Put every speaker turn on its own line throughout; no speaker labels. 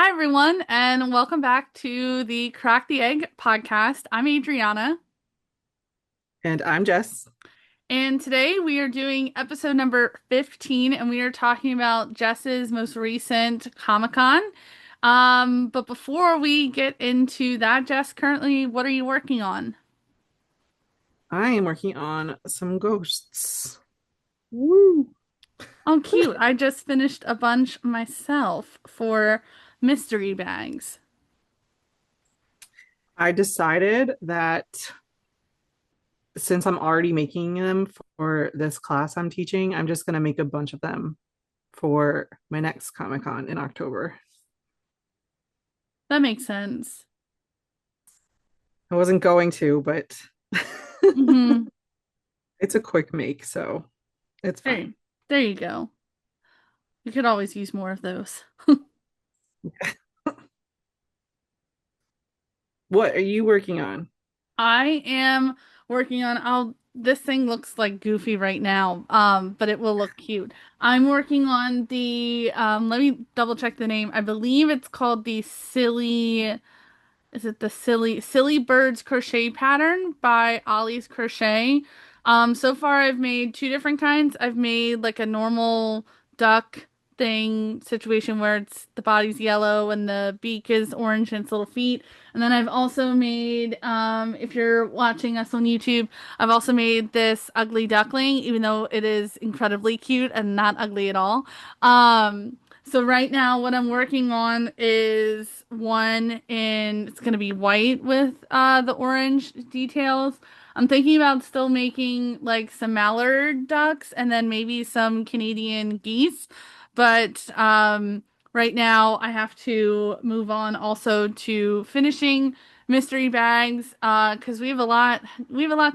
Hi, everyone, and welcome back to the Crack the Egg podcast. I'm Adriana,
And I'm Jess.
and today we are doing episode number 15, and we are talking about Jess's most recent Comic-Con. But before we get into that, Jess, currently, what are you working on?
I am working on some ghosts. Woo!
Oh, cute. I just finished a bunch myself for mystery bags.
I decided that since I'm already making them for this class I'm teaching, I'm just going to make a bunch of them for my next Comic Con in October.
That makes sense.
I wasn't going to, but
Mm-hmm.
it's a quick make, so it's
There,
fine.
there you go. You could always use more of those.
What are you working on?
I am working on this thing looks like goofy right now, but it will look cute. I'm working on the let me double check the name. I believe it's called the Silly Birds crochet pattern by Ollie's Crochet. So far I've made two different kinds. I've made like a normal duck thing situation where it's the body's yellow and the beak is orange and its little feet. And then I've also made, if you're watching us on YouTube, I've also made this ugly duckling, even though it is incredibly cute and not ugly at all. So right now what I'm working on is one in it's gonna be white with the orange details. I'm thinking about still making like some mallard ducks and then maybe some Canadian geese. But right now I have to move on also to finishing mystery bags because we have a lot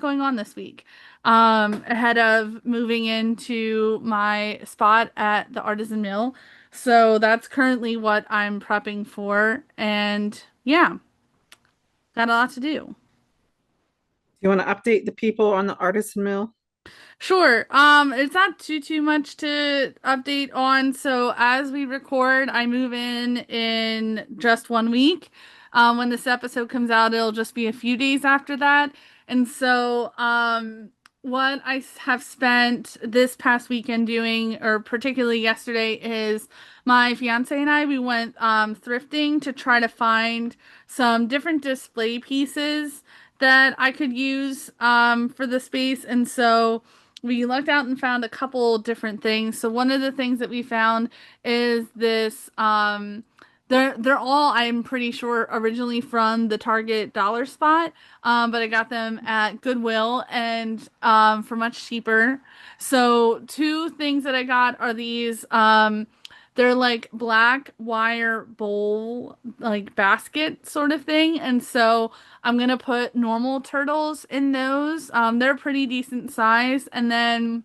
going on this week. Ahead of moving into my spot at the Artisan Mill. So that's currently what I'm prepping for. And yeah, got a lot to do.
Do you want to update the people on the artisan mill?
Sure. It's not too much to update on. So as we record, I move in just 1 week. When this episode comes out, it'll just be a few days after that. And so, what have spent this past weekend doing, or particularly yesterday, is my fiance and I, we went thrifting to try to find some different display pieces that I could use for the space. And so we looked out and found a couple different things. So one of the things that we found is this they're all, I'm pretty sure, originally from the Target dollar spot. But I got them at Goodwill and for much cheaper. So two things that I got are these they're like black wire bowl like basket sort of thing. And so I'm gonna put normal turtles in those. They're pretty decent size. And then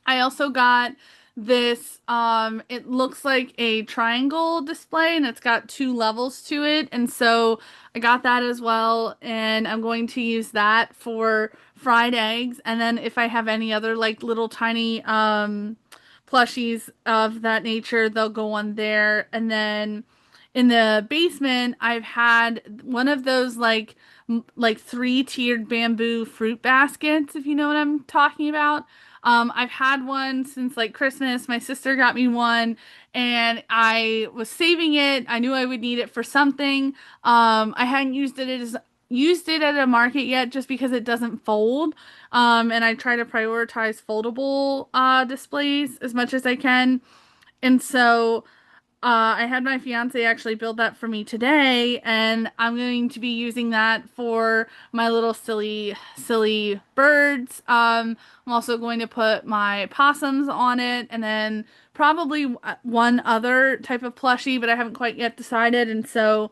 I also got this, it looks like a triangle display and it's got two levels to it. And so I got that as well. And I'm going to use that for fried eggs. And then if I have any other like little tiny, plushies of that nature, they'll go on there. And then in the basement, I've had one of those like three-tiered bamboo fruit baskets, if you know what I'm talking about. I've had one since like Christmas. My sister got me one and I was saving it. I knew I would need it for something. I hadn't used it at a market yet just because it doesn't fold. And I try to prioritize foldable displays as much as I can. And so I had my fiance actually build that for me today, and I'm going to be using that for my little silly birds. I'm also going to put my possums on it, and then probably one other type of plushie, but I haven't quite yet decided. And so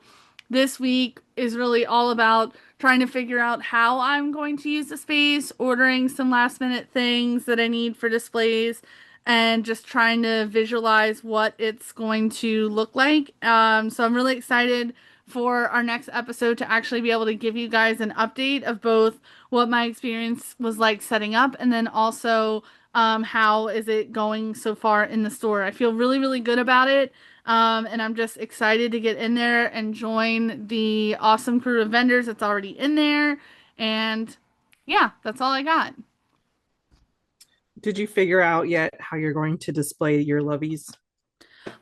this week is really all about trying to figure out how I'm going to use the space, ordering some last minute things that I need for displays, and just trying to visualize what it's going to look like. So I'm really excited for our next episode to actually be able to give you guys an update of both what my experience was like setting up and then also How is it going so far in the store? I feel really, really good about it. And I'm just excited to get in there and join the awesome crew of vendors that's already in there. And yeah, that's all I got.
Did you figure out yet how you're going to display your lovies?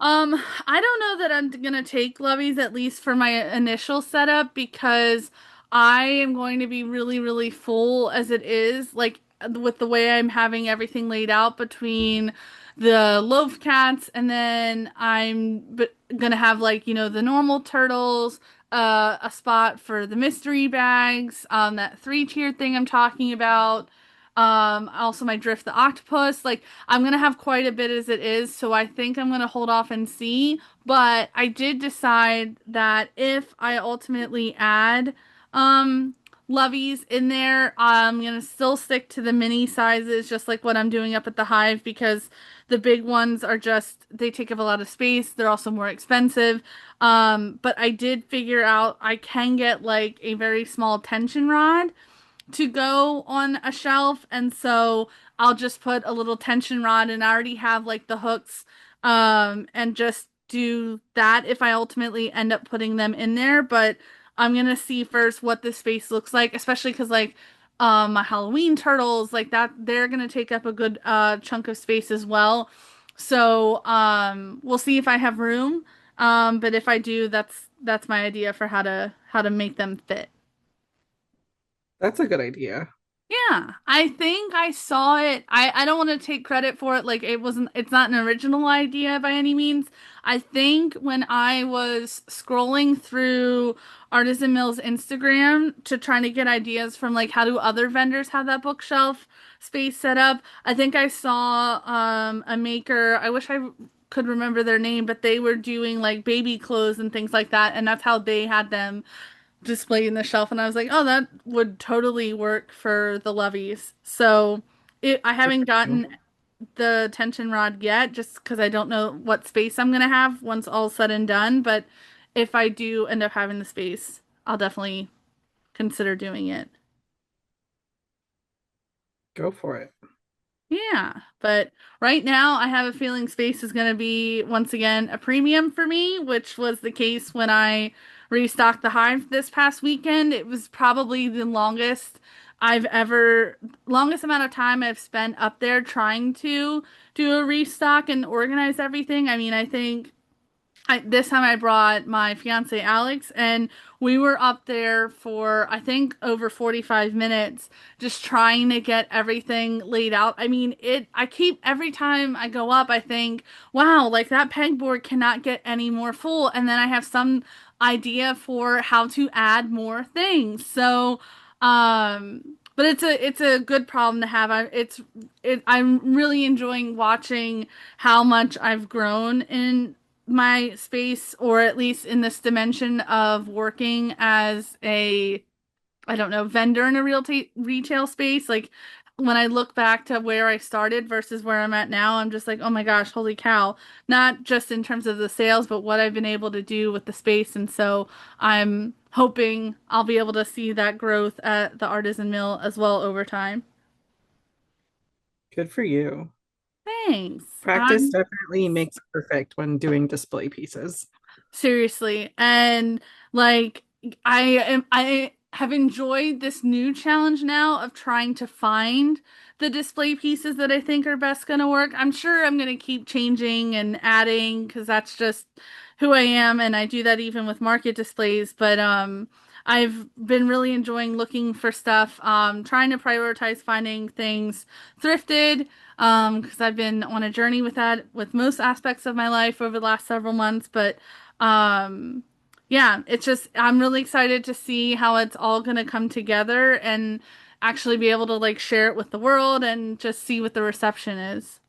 I don't know that I'm gonna take Levies at least for my initial setup because I am going to be really, really full as it is, like with the way I'm having everything laid out between the loaf cats and then gonna have like, the normal turtles, a spot for the mystery bags, that three-tiered thing I'm talking about. Also my Drift the Octopus. Like I'm gonna have quite a bit as it is, so I think I'm gonna hold off and see. But I did decide that if I ultimately add um Loveys in there, I'm gonna still stick to the mini sizes, just like what I'm doing up at the Hive, because the big ones are just they take up a lot of space. They're also more expensive. But I did figure out I can get like a very small tension rod to go on a shelf, and so I'll just put a little tension rod and I already have like the hooks, and just do that if I ultimately end up putting them in there. But I'm gonna see first what the space looks like, especially because like my Halloween turtles like that they're gonna take up a good chunk of space as well. So we'll see if I have room. But if I do, that's my idea for how to make them fit.
That's a good idea.
Yeah, I think I saw it. I don't want to take credit for it. Like it's not an original idea by any means. I think when I was scrolling through Artisan Mill's Instagram to trying to get ideas from like how do other vendors have that bookshelf space set up, I think I saw a maker. I wish I could remember their name, but they were doing like baby clothes and things like that, and that's how they had them display in the shelf, and I was like, oh, that would totally work for the levies. So I
Good
haven't
for you.
gotten the tension rod yet, just because I don't know what space I'm gonna have once all's said and done. But if I do end up having the space, I'll definitely consider doing it.
Go for it.
Yeah, but right now I have a feeling space is going to be once again a premium for me, which was the case when I restocked the hive this past weekend. It was probably the longest amount of time I've spent up there trying to do a restock and organize everything. I mean, I think this time I brought my fiance Alex, and we were up there for I think over 45 minutes just trying to get everything laid out. I mean, I keep every time I go up, I think, wow, like that pegboard cannot get any more full. And then I have some idea for how to add more things. So, but it's a good problem to have. I'm really enjoying watching how much I've grown in my space, or at least in this dimension of working as a, I don't know, vendor in a retail space. Like when I look back to where I started versus where I'm at now, I'm just like, oh my gosh, holy cow. Not just in terms of the sales, but what I've been able to do with the space. And so I'm hoping I'll be able to see that growth at the Artisan Mill as well over time.
Good for you.
Thanks.
Practice definitely makes perfect when doing display pieces.
Seriously. And like I have enjoyed this new challenge now of trying to find the display pieces that I think are best going to work. I'm sure I'm going to keep changing and adding because that's just who I am, and I do that even with market displays, but I've been really enjoying looking for stuff, trying to prioritize finding things thrifted, because I've been on a journey with that with most aspects of my life over the last several months. But um, yeah, it's just I'm really excited to see how it's all gonna come together and actually be able to like share it with the world and just see what the reception is.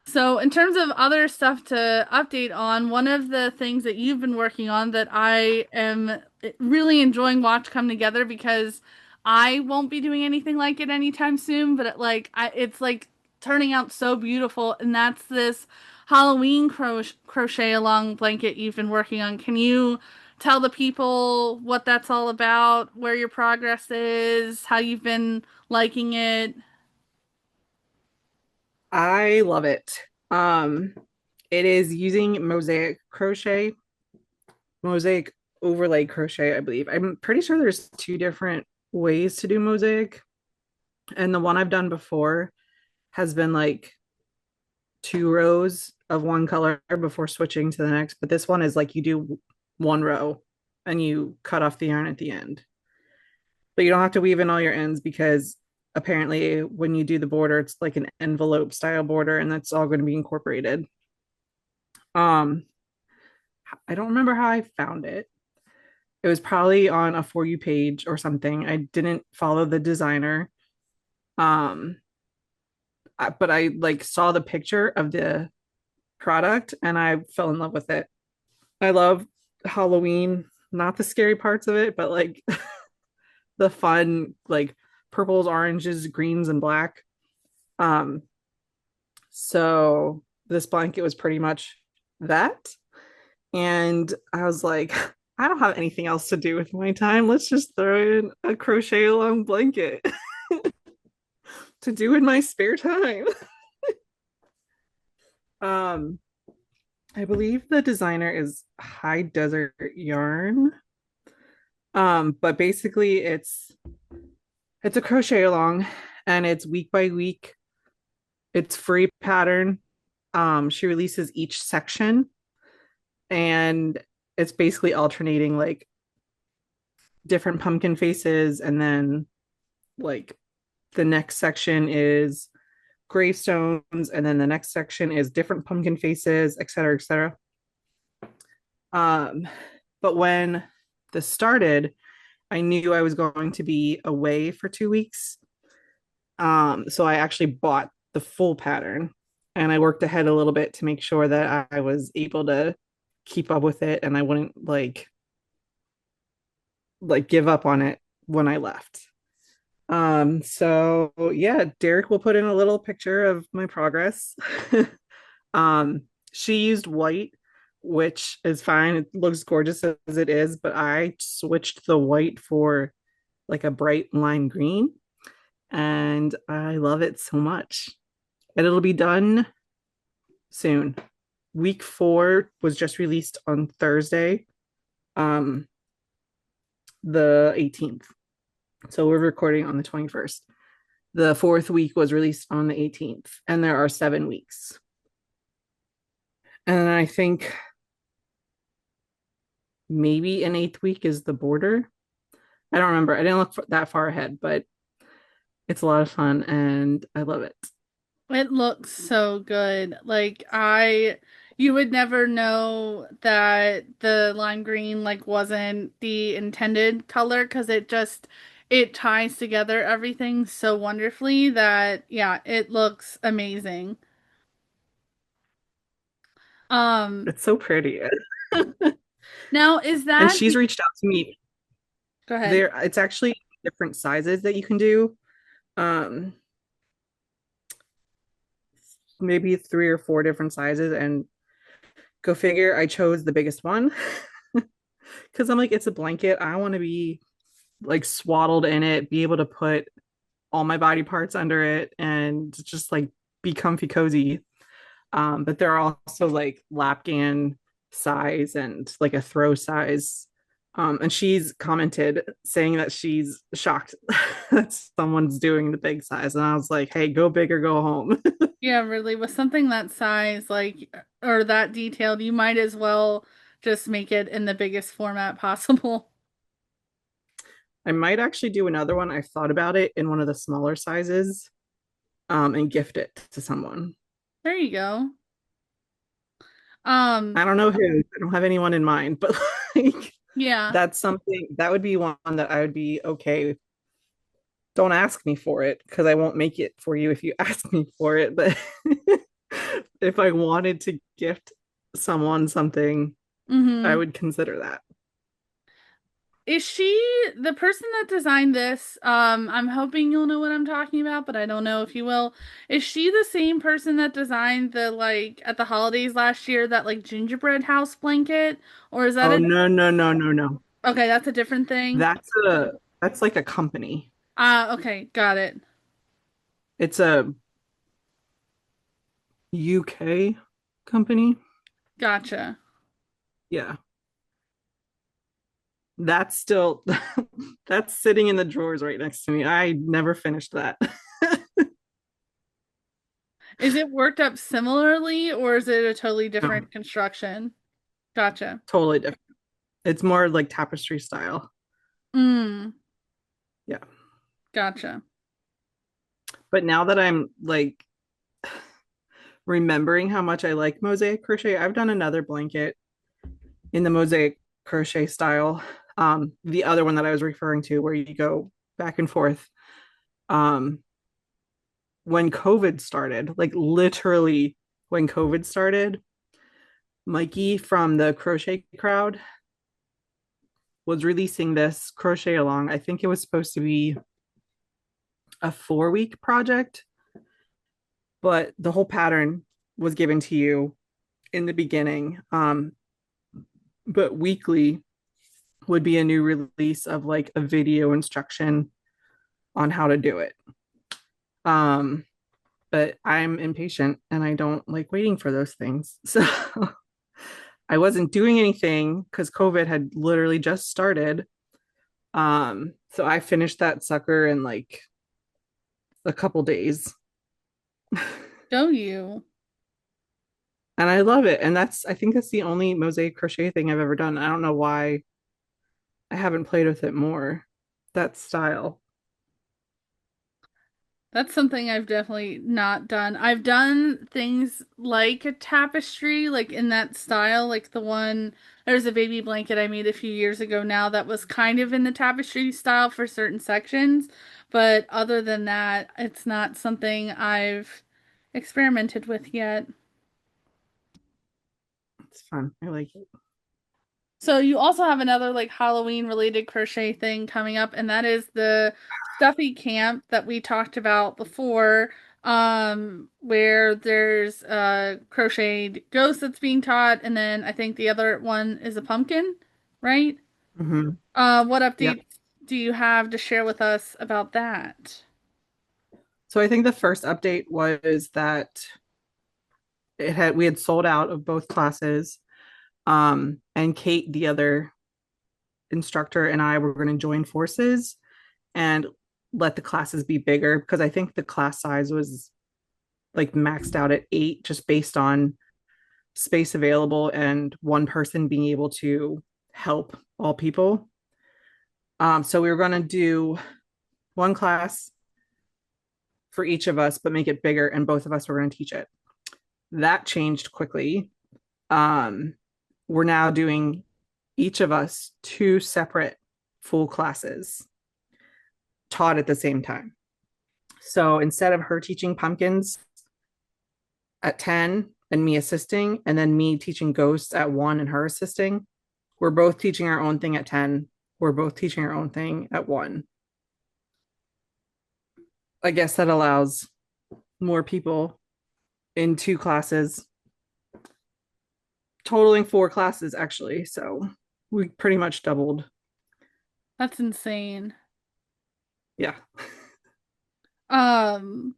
So, in terms of other stuff to update on, one of the things that you've been working on that I am really enjoying watch come together because I won't be doing anything like it anytime soon, but it's like turning out so beautiful, and that's this Halloween crochet along blanket you've been working on. Can you tell the people what that's all about, where your progress is, how you've been liking it?
I love it. Um, it is using mosaic crochet, mosaic overlay crochet, I believe. I'm pretty sure there's two different ways to do mosaic. And the one I've done before has been like two rows of one color before switching to the next. But this one is like you do one row and you cut off the yarn at the end. But you don't have to weave in all your ends because apparently when you do the border, it's like an envelope style border and that's all going to be incorporated. Um, I don't remember how I found it. It was probably on a For You page or something. I didn't follow the designer. Um, but I like saw the picture of the product and I fell in love with it. I love Halloween, not the scary parts of it, but like the fun, like purples, oranges, greens, and black. Um, so this blanket was pretty much that. And I was like, I don't have anything else to do with my time. Let's just throw in a crochet along blanket to do in my spare time. Um, I believe the designer is High Desert Yarn. But basically it's a crochet along and it's week by week. It's free pattern. She releases each section and it's basically alternating like different pumpkin faces and then like the next section is gravestones and then the next section is different pumpkin faces, etc., etc. um but when this started, I knew I was going to be away for 2 weeks. So I actually bought the full pattern and I worked ahead a little bit to make sure that I was able to keep up with it and I wouldn't like give up on it when I left. So yeah, Derek will put in a little picture of my progress. um, she used white, which is fine. It looks gorgeous as it is, but I switched the white for like a bright lime green, and I love it so much. And it'll be done soon. Week 4 was just released on Thursday, um, the 18th. So we're recording on the 21st. The fourth week was released on the 18th, and there are 7 weeks. And I think maybe an eighth week is the border. I don't remember. I didn't look that far ahead, but it's a lot of fun and I love it.
It looks so good. You would never know that the lime green like wasn't the intended color because it ties together everything so wonderfully that yeah, it looks amazing. Um,
It's so pretty.
Now is
And
that
she's reached out to me.
go ahead.
There, it's actually different sizes that you can do. Um, Maybe 3 or 4 different sizes, and go figure, I chose the biggest one because I'm like, it's a blanket. I want to be like swaddled in it, be able to put all my body parts under it, and just like be comfy cozy. But there are also like lapgan size and like a throw size. And she's commented saying that she's shocked that someone's doing the big size. And I was like, hey, go big or go home.
Yeah, really, with something that size, like, or that detailed, you might as well just make it in the biggest format possible.
I might actually do another one. I thought about it in one of the smaller sizes, and gift it to someone.
There you go. Um,
I don't know who, I don't have anyone in mind, but like
yeah.
that's something that would be one that I would be okay. Don't ask me for it because I won't make it for you if you ask me for it. But if I wanted to gift someone something, I
Mm-hmm.
would consider that.
Is she the person that designed this? I'm hoping you'll know what I'm talking about, but I don't know if you will. Is she the same person that designed the like at the holidays last year that like gingerbread house blanket? Or is that
Oh
a
no, no, no, no, no.
okay, that's a different thing?
That's a that's like a company.
Ah, okay, got it.
It's a UK company.
Gotcha.
Yeah. That's still that's sitting in the drawers right next to me. I never finished that.
Is it worked up similarly or is it a totally
No,
different construction? Gotcha.
totally different. It's more like tapestry style.
Mm,
Yeah.
gotcha.
But now that I'm like remembering how much I like mosaic crochet, I've done another blanket in the mosaic crochet style. The other one that I was referring to, where you go back and forth. Um, when COVID started, like literally when COVID started, Mikey from the crochet crowd was releasing this crochet along. I think it was supposed to be a 4 week project, but the whole pattern was given to you in the beginning. But weekly would be a new release of like a video instruction on how to do it. Um, but I'm impatient and I don't like waiting for those things. So I wasn't doing anything because COVID had literally just started. So I finished that sucker in like a couple days.
Go you.
And I love it. And I think that's the only mosaic crochet thing I've ever done. I don't know why I haven't played with it more. That style.
That's something I've definitely not done. I've done things like a tapestry, like in that style, like there's a baby blanket I made a few years ago now that was kind of in the tapestry style for certain sections. But other than that, it's not something I've experimented with yet.
It's fun. I like it.
So you also have another like Halloween related crochet thing coming up, and that is the stuffy camp that we talked about before, where there's a crocheted ghost that's being taught, and then I think the other one is a pumpkin, right?
Mm-hmm.
What
Yep.
updates do you have to share with us about that?
So I think the first update was that we had sold out of both classes. And Kate, the other instructor, and I were going to join forces and let the classes be bigger because I think the class size was like maxed out at 8 just based on space available and one person being able to help all people. So we were going to do one class for each of us, but make it bigger, and both of us were going to teach it. That changed quickly. Um, we're now doing each of us two separate full classes taught at the same time. So instead of her teaching pumpkins at 10 and me assisting, and then me teaching ghosts at 1 and her assisting, we're both teaching our own thing at 10. We're both teaching our own thing at 1. I guess that allows more people in two classes, totaling 4 classes actually. So we pretty much doubled.
That's insane.
Yeah.
Um,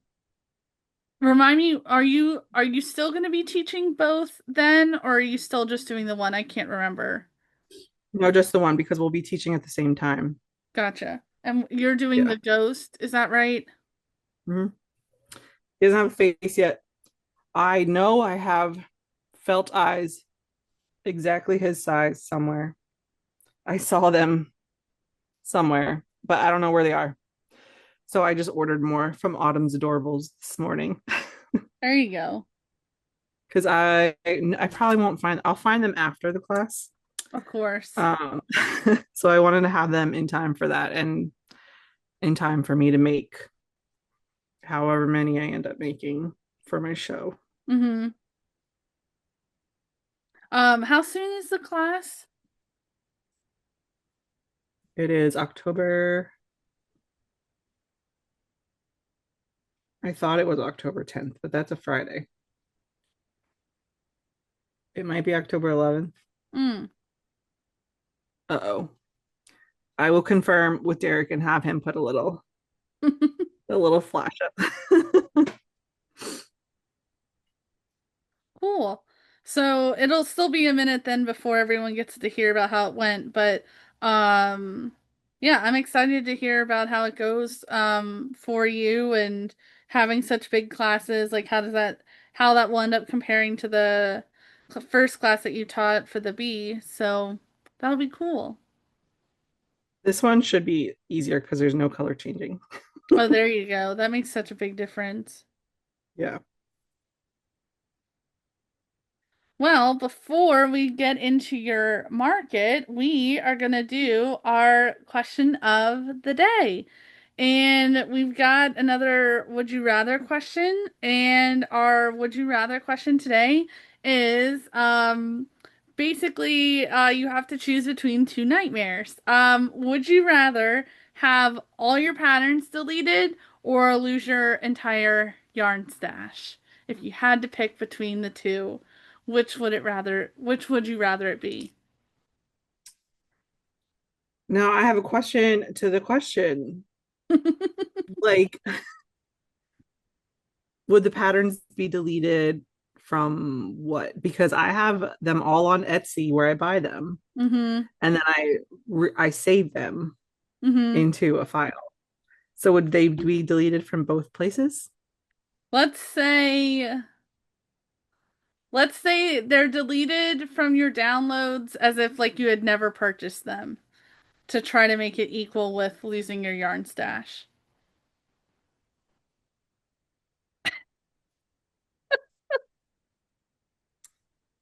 Remind me, are you still going to be teaching both then, or are you still just doing the one? I can't remember.
No, just the one because we'll be teaching at the same time.
Gotcha. And you're doing
Yeah.
the ghost, is that right?
Mm-hmm. He doesn't have a face yet. I know I have felt eyes exactly his size somewhere. I saw them somewhere, but I don't know where they are. So I just ordered more from Autumn's Adorables this morning
There you go.
because I probably won't find. I'll find them after the class.
Of course.
Um, so I wanted to have them in time for that and in time for me to make however many I end up making for my show.
Mm-hmm. How soon is the class?
It is October. I thought it was October 10th, but that's a Friday. It might be October 11th.
Mm.
Uh-oh. I will confirm with Derek and have him put a little flash up.
Cool. So it'll still be a minute then before everyone gets to hear about how it went, but um yeah, I'm excited to hear about how it goes for you and having such big classes. Like how that will end up comparing to the first class that you taught for the B. So that'll be cool.
This one should be easier because there's no color changing.
Oh, there you go. That makes such a big difference.
Yeah.
Well, before we get into your market, we are going to do our question of the day. And we've got another would you rather question. And our would you rather question today is basically you have to choose between two nightmares. Would you rather have all your patterns deleted or lose your entire yarn stash? If you had to pick between the two, which would you rather it be?
Now I have a question to the question. Like, would the patterns be deleted from what? Because I have them all on Etsy where I buy them,
Mm-hmm.
and then I save them
Mm-hmm.
into a file. So would they be deleted from both places?
Let's say let's say they're deleted from your downloads as if like you had never purchased them to try to make it equal with losing your yarn stash.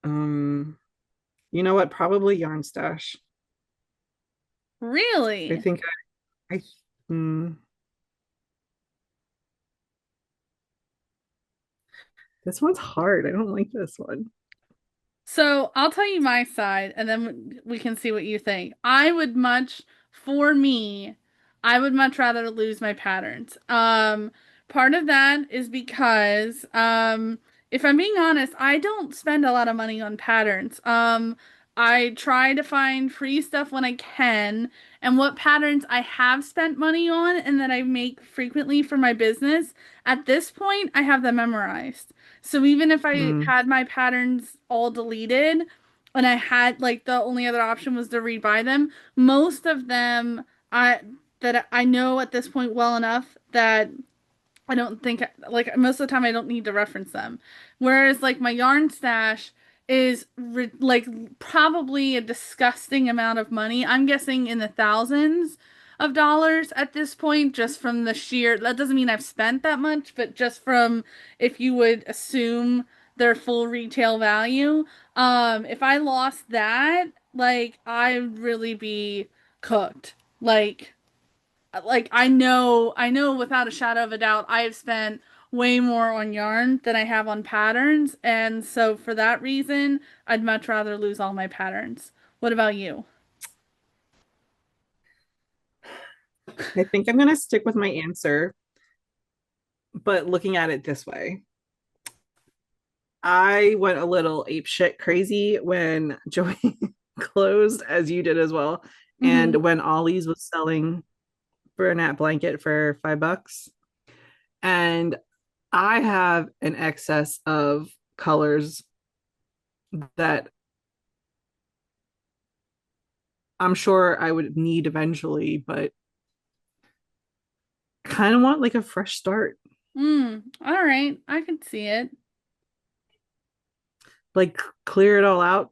Um, you know what? Probably yarn stash. I
Really?
think I mm, this one's hard. I don't like this one.
So I'll tell you my side and then we can see what you think. For me, I would much rather lose my patterns. Part of that is because, if I'm being honest, I don't spend a lot of money on patterns. I try to find free stuff when I can, and what patterns I have spent money on and that I make frequently for my business, at this point, I have them memorized. So even if I
Mm.
had my patterns all deleted and I had like the only other option was to rebuy them, most of them I that I know at this point well enough that I don't think like most of the time I don't need to reference them. Whereas like my yarn stash is like probably a disgusting amount of money. I'm guessing in the thousands of dollars at this point just from the sheer that doesn't mean I've spent that much, but just from if you would assume their full retail value. If I lost that, like I'd really be cooked. Like I know without a shadow of a doubt I have spent way more on yarn than I have on patterns, and so for that reason, I'd much rather lose all my patterns. What about you?
I think I'm gonna stick with my answer, but looking at it this way. I went a little ape shit crazy when Joey closed, as you did as well. And
Mm-hmm.
when Ollie's was selling Bernat blanket for $5. And I have an excess of colors that I'm sure I would need eventually, but kind of want like a fresh start.
All right, I can see it.
Like clear it all out,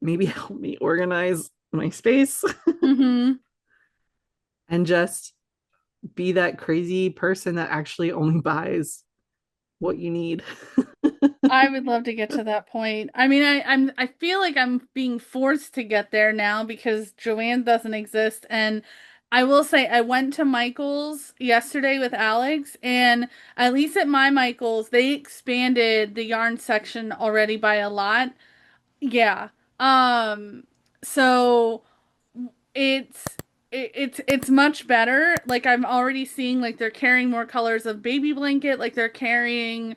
maybe help me organize my space
Mm-hmm.
and just be that crazy person that actually only buys what you need.
I would love to get to that point. I mean, I feel like I'm being forced to get there now because Joanne doesn't exist. And I will say I went to Michael's yesterday with Alex, and at least at my Michael's, they expanded the yarn section already by a lot. Yeah. Um, so it's it's much better. Like I'm already seeing like they're carrying more colors of baby blanket, like they're carrying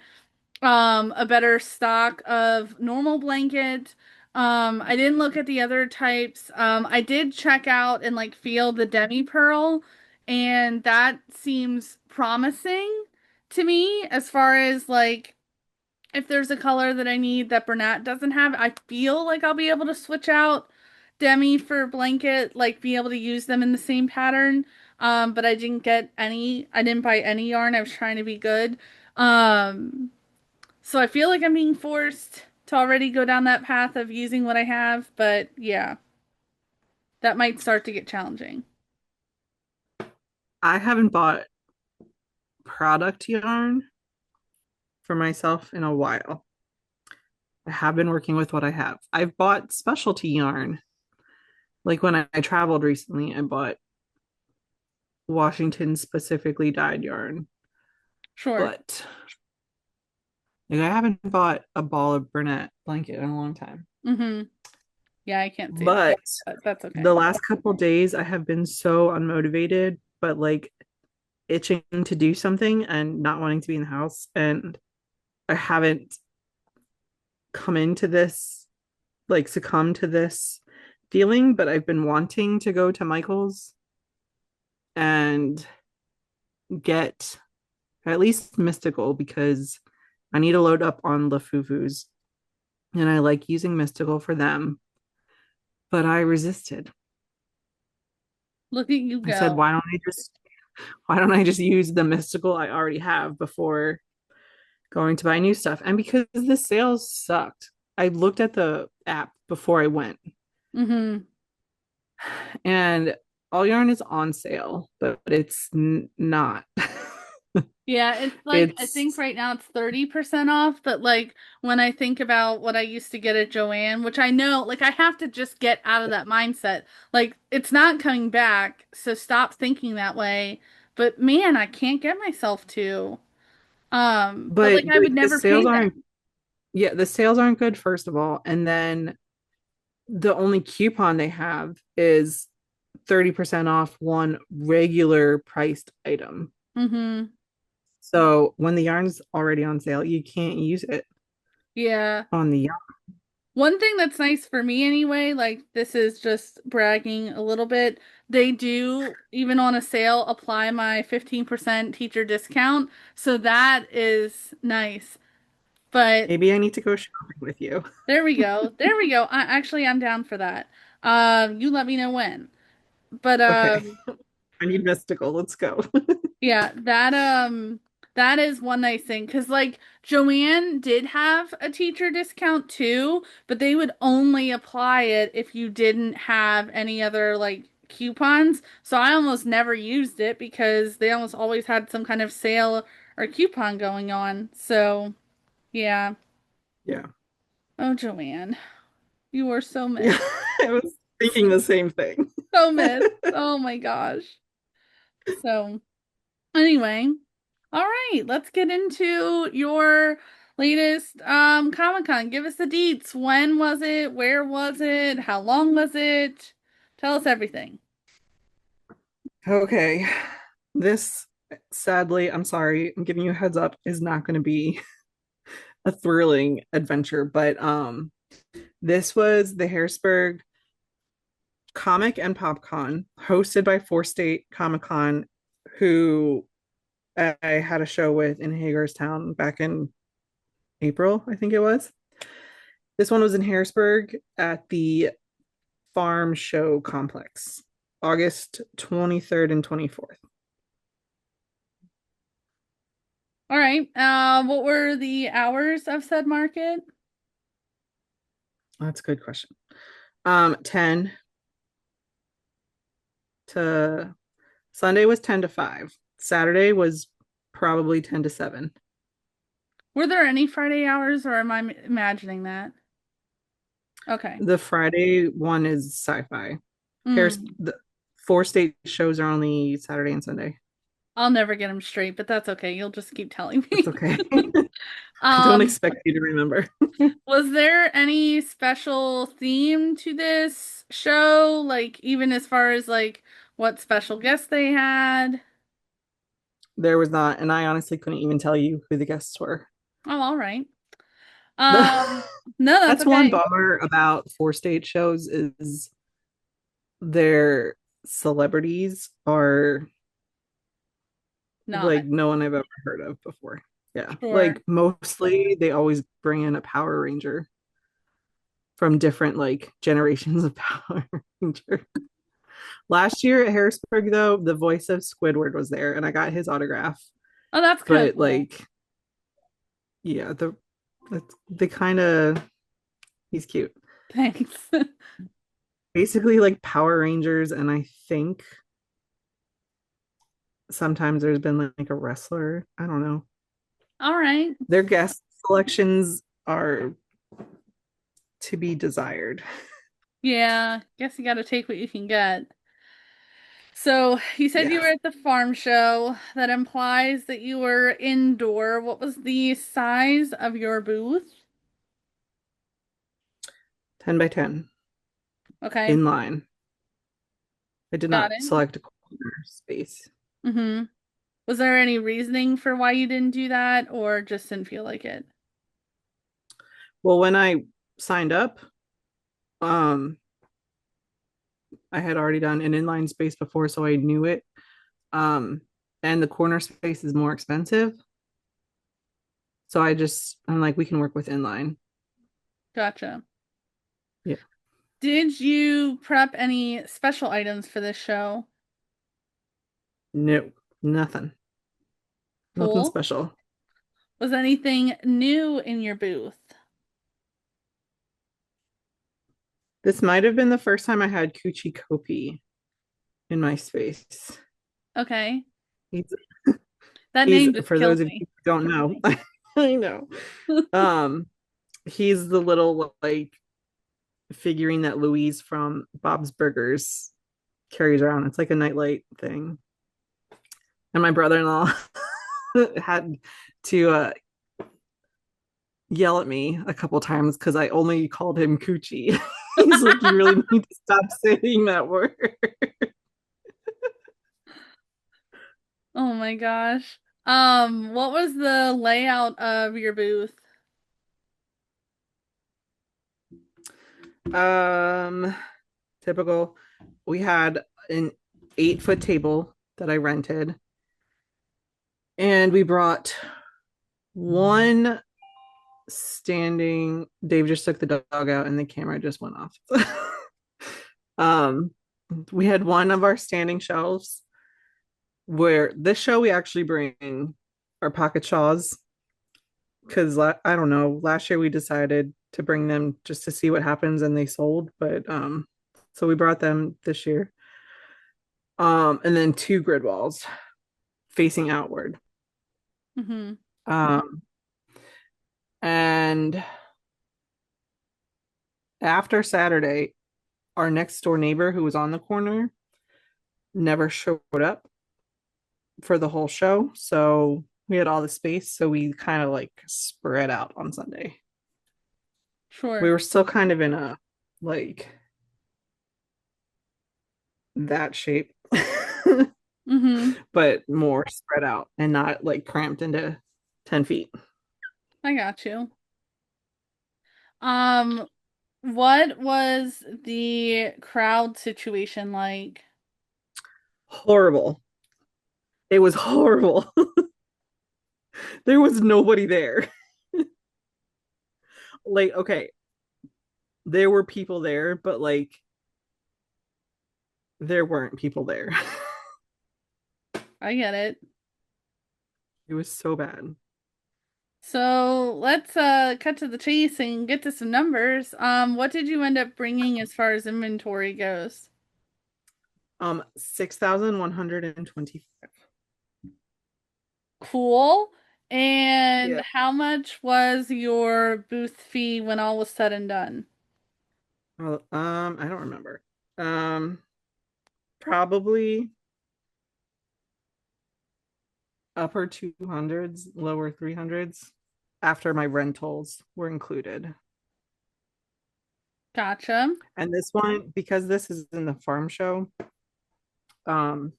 a better stock of normal blanket. I didn't look at the other types. I did check out and like feel the demi pearl, and that seems promising to me as far as like if there's a color that I need that Bernat doesn't have, I feel like I'll be able to switch out demi for blanket, like be able to use them in the same pattern. But I didn't buy any yarn. I was trying to be good. Um, so I feel like I'm being forced to already go down that path of using what I have, but yeah, that might start to get challenging.
I haven't bought product yarn for myself in a while. I have been working with what I have. I've bought specialty yarn. Like when I traveled recently, I bought Washington specifically dyed yarn.
Sure.
But like I haven't bought a ball of Bernat blanket in a long time.
Mm-hmm. Yeah, I can't say that,
But
but that's okay.
the last couple days I have been so unmotivated, but like itching to do something and not wanting to be in the house. And I haven't come into this, like succumb to this feeling, but I've been wanting to go to Michael's and get at least mystical because I need to load up on LaFufu's and I like using mystical for them. But I resisted.
Look at you
I said,
go.
why don't I just use the mystical I already have before going to buy new stuff? And because the sales sucked, I looked at the app before I went
Mm-hmm.
and all yarn is on sale, but it's not.
Yeah, it's like I think
It's
right now it's 30% off, but like when I think about what I used to get at Joanne, which I know like I have to just get out of that mindset. Like it's not coming back, so stop thinking that way. But man, I can't get myself to. But
but
like I would
the
never
sales
pay them.
aren't yeah, the sales aren't good first of all, and then the only coupon they have is 30% off one regular priced item.
Mm-hmm.
So when the yarn's already on sale, you can't use it
Yeah.
on the yarn.
One thing that's nice for me anyway, like this is just bragging a little bit, they do, even on a sale, apply my 15% teacher discount. So that is nice. But
Maybe I need to go shopping with you.
there we go. There we go. I'm down for that. You let me know when. But
Okay. I need mystical. Let's go.
yeah, that is one nice thing because like Joanne did have a teacher discount too, but they would only apply it if you didn't have any other like coupons. So I almost never used it because they almost always had some kind of sale or coupon going on. So yeah.
Yeah.
Oh, Joanne, you were so
Yeah.
missed.
I was thinking the same thing.
So missed. Oh my gosh. So anyway, all right, let's get into your latest Comic-Con. Give us the deets. When was it? Where was it? How long was it? Tell us everything.
Okay. This, sadly, I'm sorry, I'm giving you a heads up, is not going to be a thrilling adventure, but this was the Harrisburg Comic and PopCon hosted by Four State Comic Con, who I had a show with in Hagerstown back in April, I think it was. This one was in Harrisburg at the Farm Show Complex, August 23rd and 24th.
All right. What were the hours of said market?
That's a good question. 10 to Sunday was 10 to 5. Saturday was probably 10 to 7.
Were there any Friday hours, or am I imagining that? Okay.
The Friday one is sci-fi.
Hmm.
The Four State shows are only Saturday and Sunday.
I'll never get them straight, but that's okay. You'll just keep telling
That's
me.
okay. I don't
Um,
expect you to remember.
Was there any special theme to this show? Like, even as far as like What special guests they had.
There was not, and I honestly couldn't even tell you who the guests were.
Oh, all right. Um, no, that's
That's one
okay.
bummer about four stage shows is their celebrities are
Not
like no one I've ever heard of before. Yeah.
sure.
Like mostly they always bring in a Power Ranger from different like generations of Power Ranger. Last year at Harrisburg though, the voice of Squidward was there and I got his autograph.
Oh, that's kind of
But
cool.
like yeah, the kind of he's cute.
Thanks.
Basically like Power Rangers and I think sometimes there's been like a wrestler. I don't know.
All right.
Their guest selections are to be desired.
Yeah, guess you got to take what you can get. So, you said you were
Yes.
at the farm show. That implies that you were indoor. What was the size of your booth?
10 by 10
Okay,
in line. I did
got
not
it.
select a corner space.
Mm-hmm. Was there any reasoning for why you didn't do that, or just didn't feel like it?
Well, when I signed up, um, I had already done an inline space before, so I knew it. Um, and the corner space is more expensive. So I'm like, we can work with inline.
Gotcha.
Yeah.
Did you prep any special items for this show?
No, nothing. Nothing
Cool.
special.
Was anything new in your booth?
This might have been the first time I had Coochie Kopi in my space.
Okay.
He's
That
he's
name just
for those
kills
of you
me.
who don't know. I know. Um, he's the little like figurine that Louise from Bob's Burgers carries around. It's like a nightlight thing. And my brother-in-law had to yell at me a couple times because I only called him Coochie. He's like, you really need to stop saying that word.
Oh my gosh. What was the layout of your booth?
Um, typical. We had an 8-foot table that I rented, and we brought one standing. Dave just took the dog out, and the camera just went off. um, we had one of our standing shelves where this show we actually bring our pocket shaws because I don't know. Last year we decided to bring them just to see what happens, and they sold. But so we brought them this year. And then two grid walls facing outward.
Mm-hmm.
Um, and after Saturday, our next door neighbor who was on the corner never showed up for the whole show. So we had all the space. So we kind of like spread out on Sunday. We
Sure.
were still kind of in a like that shape,
Mm-hmm.
but more spread out and not like cramped into 10 feet.
I got you. Um, what was the crowd situation like?
Horrible. It was horrible. There was nobody there. Like, okay, there were people there, but like there weren't people there.
I get it.
It was so bad.
So let's cut to the chase and get to some numbers. What did you end up bringing as far as inventory goes?
6,125.
Cool. And
Yeah.
how much was your booth fee when all was said and done?
Well, I don't remember. Um, Probably upper 200s, lower 300s after my rentals were included.
Gotcha.
And this one, because this is in the farm show, Um,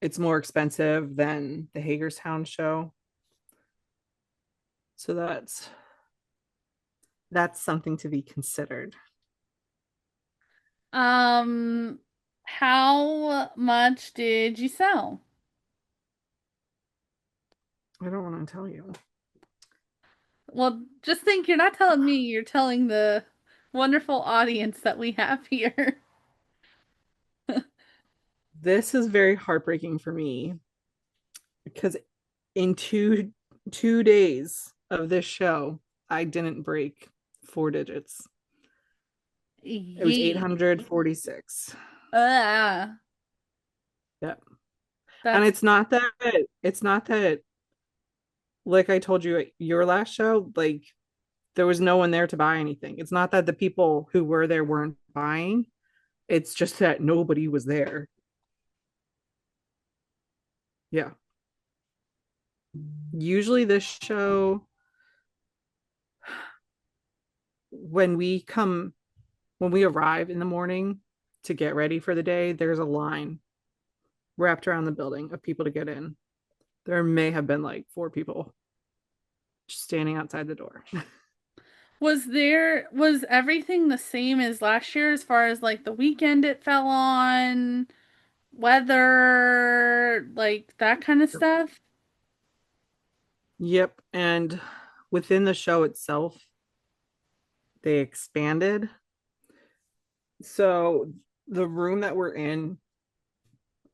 it's more expensive than the Hagerstown show. So that's something to be considered.
Um, how much did you sell?
I don't want to tell you.
Well, just think you're not telling me, you're telling the wonderful audience that we have here.
This is very heartbreaking for me because in two days of this show, I didn't break four digits. It was
Yeet.
846.
Ah,
Yeah. And
that's
it's not that like I told you at your last show, like there was no one there to buy anything. It's not that the people who were there weren't buying. It's just that nobody was there. Yeah. Usually this show when we come when we arrive in the morning to get ready for the day, there's a line wrapped around the building of people to get in. There may have been like four people just standing outside the door.
was everything the same as last year as far as like the weekend it fell on, weather, like that kind of stuff?
Yep. And within the show itself, they expanded. So the room that we're in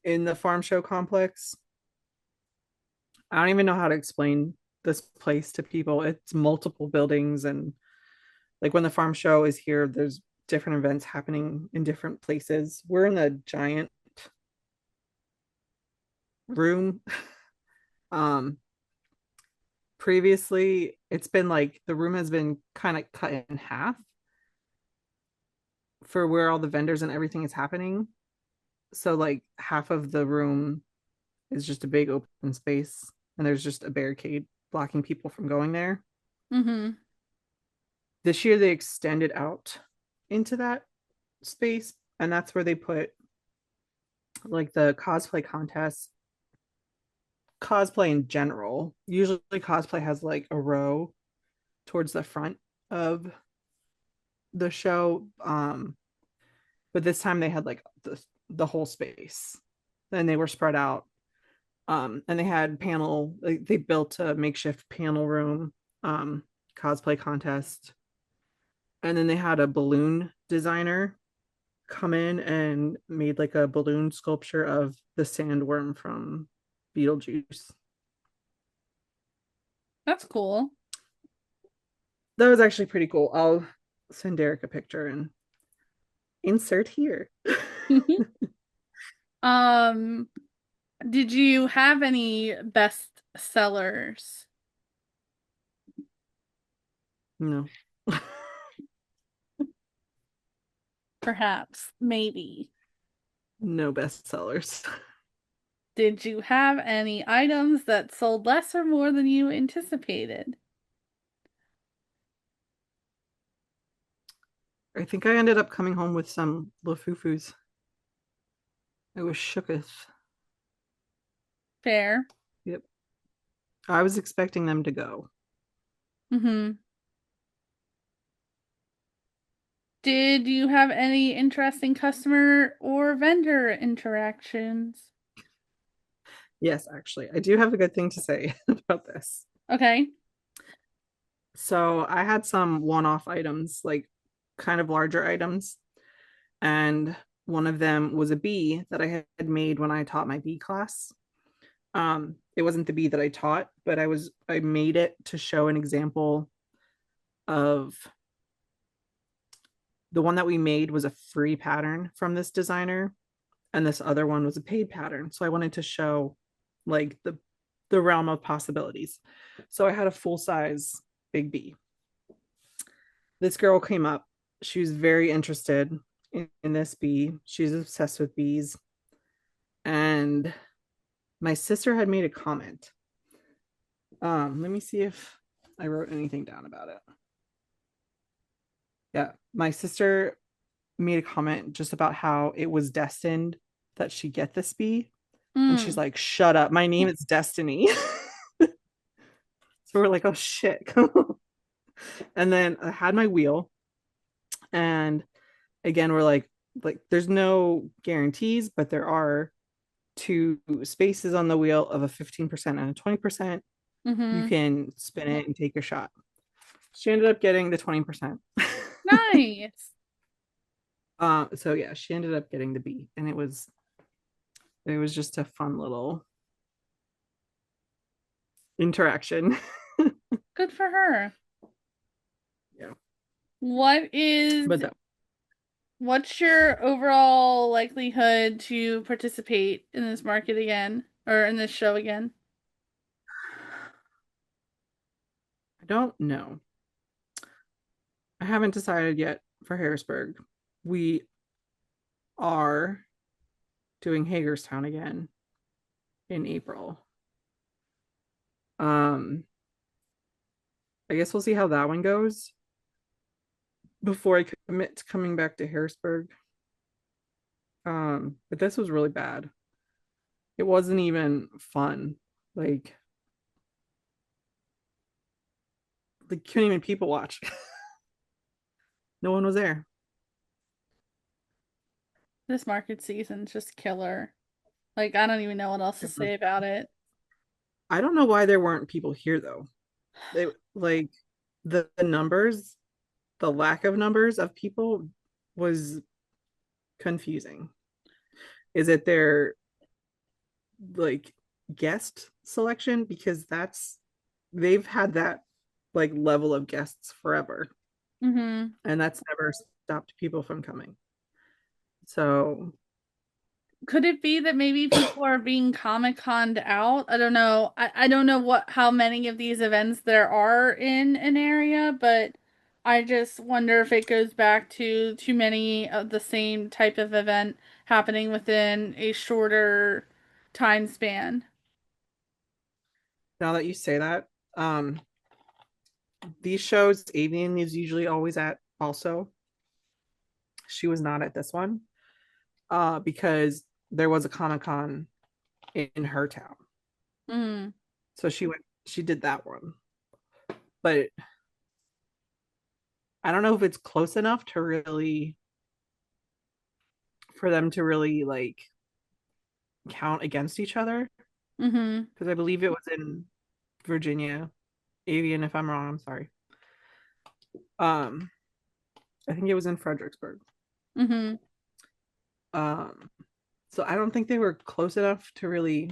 the farm show complex, I don't even know how to explain this place to people. It's multiple buildings, and like when the farm show is here, there's different events happening in different places. We're in a giant room. Um Previously it's been like the room has been kind of cut in half for where all the vendors and everything is happening. So like half of the room is just a big open space and there's just a barricade blocking people from going there.
Mm-hmm.
This year they extended out into that space and that's where they put like the cosplay contest, cosplay in general. Usually cosplay has like a row towards the front of the show. But this time they had like the whole space. And they were spread out. And they had panel, like, they built a makeshift panel room, um, cosplay contest. And then they had a balloon designer come in and made like a balloon sculpture of the sandworm from Beetlejuice.
That's cool.
That was actually pretty cool. I'll send Derek a picture and insert here.
Um, did you have any best sellers?
No,
Perhaps, maybe.
no bestsellers.
Did you have any items that sold less or more than you anticipated?
I think I ended up coming home with some lafufus. I was shooketh.
Fair.
Yep. I was expecting them to go.
Mm-hmm. Did you have any interesting customer or vendor interactions?
Yes, actually, I do have a good thing to say about this.
Okay.
So I had some one-off items, like kind of larger items, and one of them was a bee that I had made when I taught my bee class. It wasn't the bee that I taught, but I made it to show an example of the one that we made was a free pattern from this designer, and this other one was a paid pattern. So I wanted to show like the realm of possibilities. So I had a full size big bee. This girl came up. She was very interested in this bee. She's obsessed with bees. And my sister had made a comment. Let me see if I wrote anything down about it. Yeah, my sister made a comment just about how it was destined that she get this bee. And she's
Mm.
like, shut up. My name is Destiny. So we're like, oh shit. And then I had my wheel. And again, we're like, there's no guarantees, but there are two spaces on the wheel of a 15% and a 20%. You
Mm-hmm.
can spin it and take a shot. She ended up getting the 20%.
Nice.
So yeah, she ended up getting the B, and it was just a fun little interaction.
Good for her.
Yeah.
What is
But that
what's your overall likelihood to participate in this market again or in this show again?
I don't know. I haven't decided yet for Harrisburg. We are doing Hagerstown again in April. Um, I guess we'll see how that one goes before I commit to coming back to Harrisburg. But this was really bad. It wasn't even fun. Like, they couldn't even people watch. No one was there.
This market season's just killer. Like I don't even know what else to say about it.
I don't know why there weren't people here though. They like the numbers, the lack of numbers of people was confusing. Is it their like guest selection? Because they've had that like level of guests forever,
Mm-hmm.
and that's never stopped people from coming. So
Could it be that maybe people are being Comic-Conned out? I don't know. I don't know how many of these events there are in an area, but I just wonder if it goes back to too many of the same type of event happening within a shorter time span.
now that you say that, these shows Avian is usually always at also. She was not at this one because there was a Comic-Con in her town.
Mm,
So she did that one. But I don't know if it's close enough to really for them to really like count against each other
mm-hmm,
because I believe it was in Virginia. Avian, if I'm wrong, I'm sorry. Um, I think it was in Fredericksburg.
mm-hmm.
Um, so I don't think they were close enough to really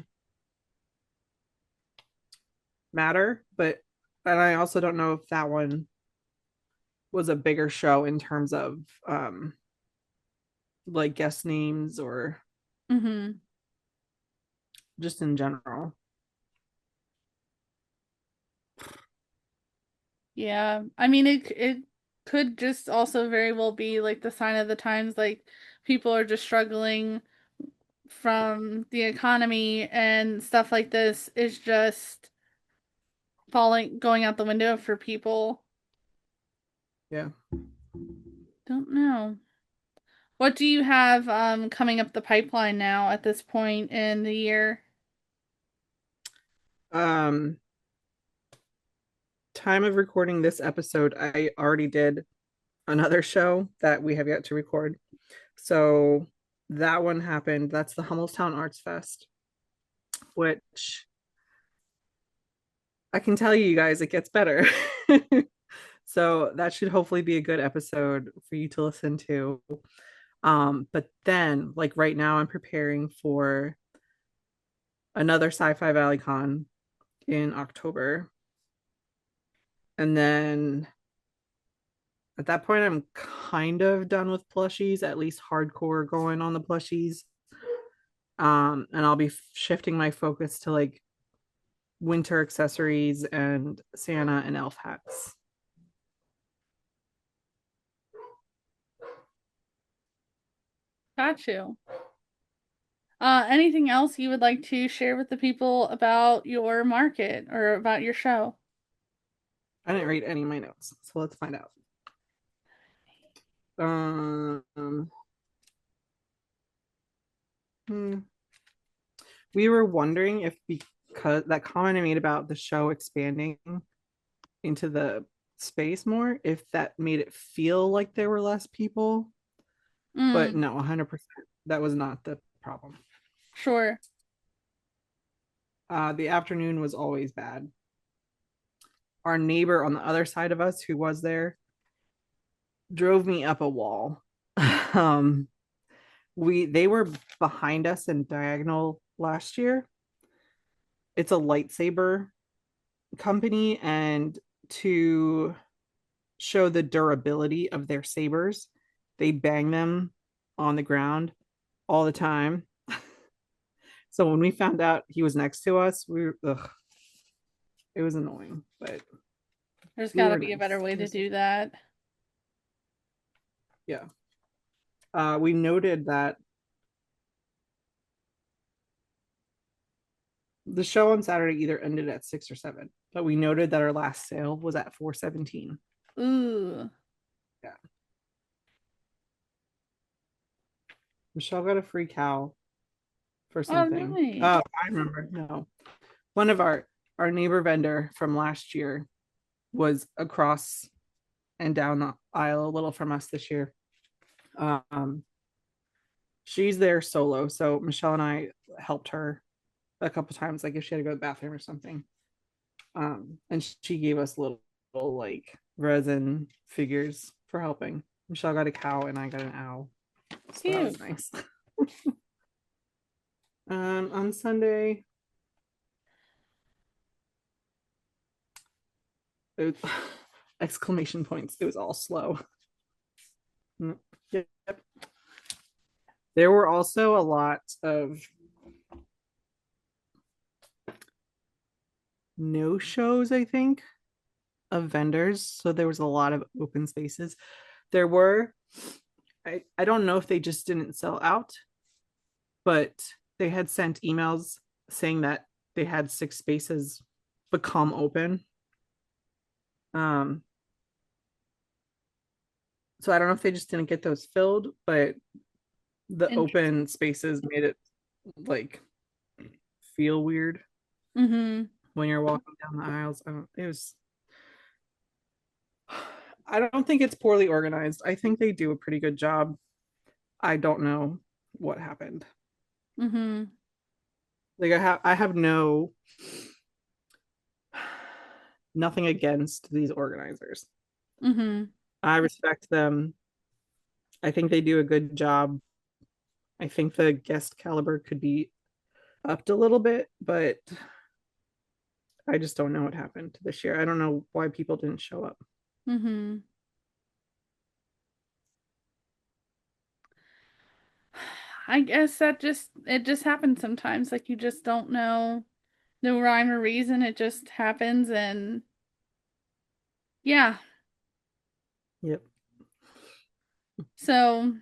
matter, but and I also don't know if that one was a bigger show in terms of like guest names or
Mm-hmm.
just in general.
Yeah. I mean it could just also very well be like the sign of the times, like people are just struggling from the economy and stuff like this is just going out the window for people.
Yeah.
Don't know. What do you have coming up the pipeline now at this point in the year?
Um, time of recording this episode, I already did another show that we have yet to record. So that one happened. That's the Hummelstown Arts Fest, which I can tell you guys it gets better. So that should hopefully be a good episode for you to listen to. But then like right now I'm preparing for another Sci-Fi Valley Con in October. And then at that point I'm kind of done with plushies, at least hardcore going on the plushies. And I'll be shifting my focus to like winter accessories and Santa and elf hats.
Got you. Anything else you would like to share with the people about your market or about your show?
I didn't read any of my notes, so let's find out. Um, Hmm. We were wondering if because that comment I made about the show expanding into the space more, if that made it feel like there were less people. But
Mm,
no, 100%. That was not the problem.
sure.
The afternoon was always bad. Our neighbor on the other side of us, who was there, drove me up a wall. um, they were behind us in diagonal last year. It's a lightsaber company, and to show the durability of their sabers, they bang them on the ground all the time. So when we found out he was next to us, it was annoying, but
There's
we
got to
were
be a better
nice.
way to do that.
Yeah. We noted that the show on Saturday either ended at 6 or 7, but we noted that our last sale was at 4:17.
Ooh.
Yeah. Michelle got a free cow for
Oh,
something.
nice.
Oh, I remember. No, one of our neighbor vendor from last year was across and down the aisle a little from us this year. Um, she's there solo, so Michelle and I helped her a couple times, like if she had to go to the bathroom or something. And she gave us little like resin figures for helping. Michelle got a cow and I got an owl, so that was
Cute.
nice. On Sunday, it was, exclamation points. It was all slow. Yep. There were also a lot of no shows, I think, of vendors. So there was a lot of open spaces. There were, I don't know if they just didn't sell out, but they had sent emails saying that they had 6 spaces become open. Um, so I don't know if they just didn't get those filled, but the
Interesting.
open spaces made it like feel weird
Mm-hmm.
when you're walking down the aisles. I don't think it's poorly organized. I think they do a pretty good job. I don't know what happened.
Mm-hmm.
Like I have nothing against these organizers.
Mm-hmm.
I respect them. I think they do a good job. I think the guest caliber could be upped a little bit, but I just don't know what happened this year. I don't know why people didn't show up.
Mm-hmm. I guess that just it just happens sometimes. Like you just don't know no rhyme or reason. It just happens and yeah.
Yep.
So,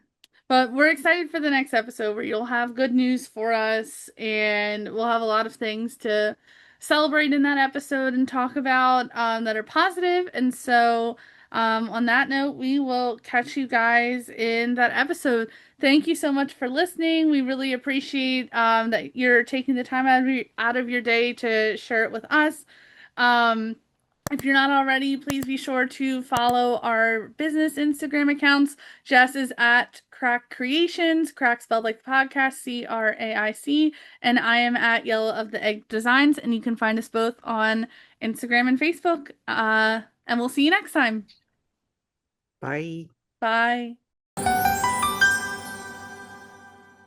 but we're excited for the next episode where you'll have good news for us and we'll have a lot of things to celebrate in that episode and talk about that are positive. And so, on that note, we will catch you guys in that episode. Thank you so much for listening. We really appreciate that you're taking the time out of your day to share it with us. Um, if you're not already, please be sure to follow our business Instagram accounts. Jess is at Craic Creations, Craic spelled like the podcast, Craic, and I am at Yellow of the Egg Designs, and you can find us both on Instagram and Facebook. And we'll see you next time.
Bye.
Bye.